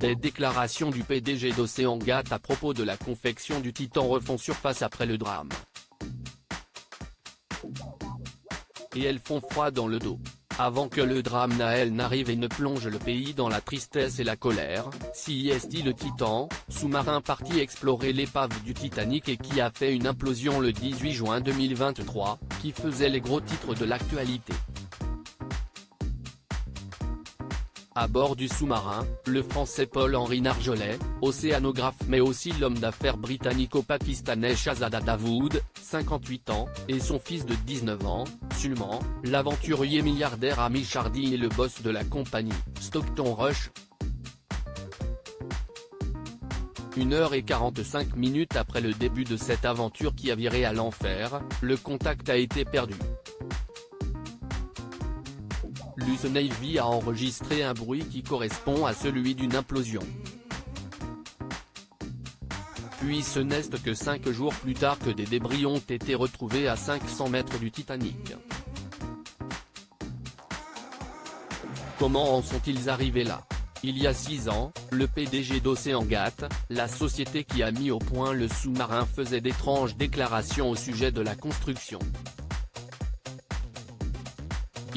Des déclarations du PDG d'OceanGate à propos de la confection du Titan refont surface après le drame. Et elles font froid dans le dos. Avant que le drame n'arrive et ne plonge le pays dans la tristesse et la colère, CIST le Titan, sous-marin parti explorer l'épave du Titanic et qui a fait une implosion le 18 juin 2023, qui faisait les gros titres de l'actualité. À bord du sous-marin, le Français Paul-Henri Narjolet, océanographe mais aussi l'homme d'affaires britannico-pakistanais Shahzada Dawood, 58 ans, et son fils de 19 ans, Sulman, l'aventurier milliardaire Hamish Hardy et le boss de la compagnie, Stockton Rush. 1h45 après le début de cette aventure qui a viré à l'enfer, le contact a été perdu. L'US Navy a enregistré un bruit qui correspond à celui d'une implosion. Puis ce n'est que 5 jours plus tard que des débris ont été retrouvés à 500 mètres du Titanic. Comment en sont-ils arrivés là? Il y a 6 ans, le PDG d'OceanGate, la société qui a mis au point le sous-marin faisait d'étranges déclarations au sujet de la construction.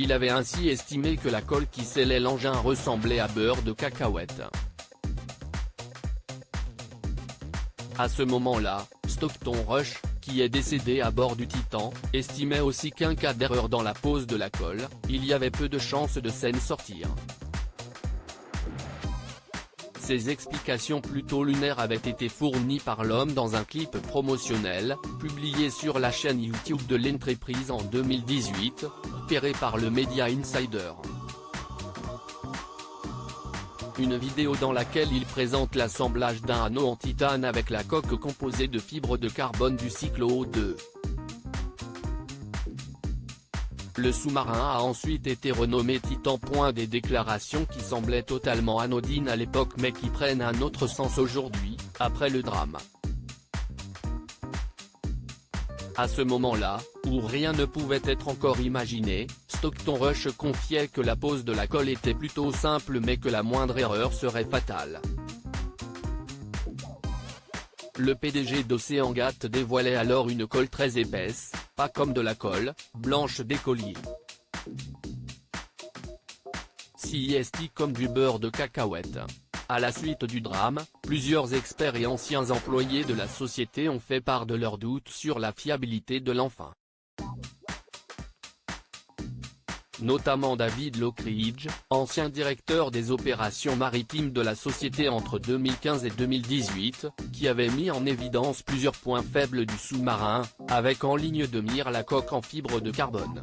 Il avait ainsi estimé que la colle qui scellait l'engin ressemblait à beurre de cacahuète. À ce moment-là, Stockton Rush, qui est décédé à bord du Titan, estimait aussi qu'en cas d'erreur dans la pose de la colle, il y avait peu de chances de s'en sortir. Ces explications plutôt lunaires avaient été fournies par l'homme dans un clip promotionnel, publié sur la chaîne YouTube de l'entreprise en 2018, repéré par le média Insider. Une vidéo dans laquelle il présente l'assemblage d'un anneau en titane avec la coque composée de fibres de carbone du cycle O2. Le sous-marin a ensuite été renommé Titan. Des déclarations qui semblaient totalement anodines à l'époque mais qui prennent un autre sens aujourd'hui, après le drame. À ce moment-là, où rien ne pouvait être encore imaginé, Stockton Rush confiait que la pose de la colle était plutôt simple mais que la moindre erreur serait fatale. Le PDG d'OceanGate dévoilait alors une colle très épaisse, pas comme de la colle blanche d'écolier. CIST comme du beurre de cacahuète. À la suite du drame, plusieurs experts et anciens employés de la société ont fait part de leurs doutes sur la fiabilité de l'engin. Notamment David Lockridge, ancien directeur des opérations maritimes de la société entre 2015 et 2018, qui avait mis en évidence plusieurs points faibles du sous-marin, avec en ligne de mire la coque en fibre de carbone.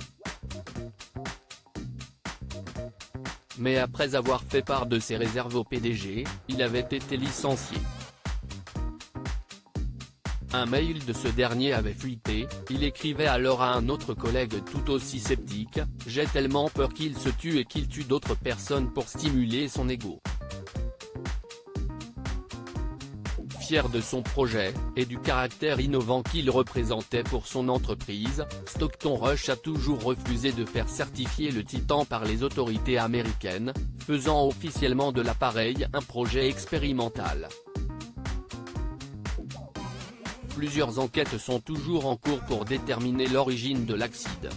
Mais après avoir fait part de ses réserves au PDG, il avait été licencié. Un mail de ce dernier avait fuité, il écrivait alors à un autre collègue tout aussi sceptique, « J'ai tellement peur qu'il se tue et qu'il tue d'autres personnes pour stimuler son ego ». Fier de son projet, et du caractère innovant qu'il représentait pour son entreprise, Stockton Rush a toujours refusé de faire certifier le Titan par les autorités américaines, faisant officiellement de l'appareil un projet expérimental. Plusieurs enquêtes sont toujours en cours pour déterminer l'origine de l'accident.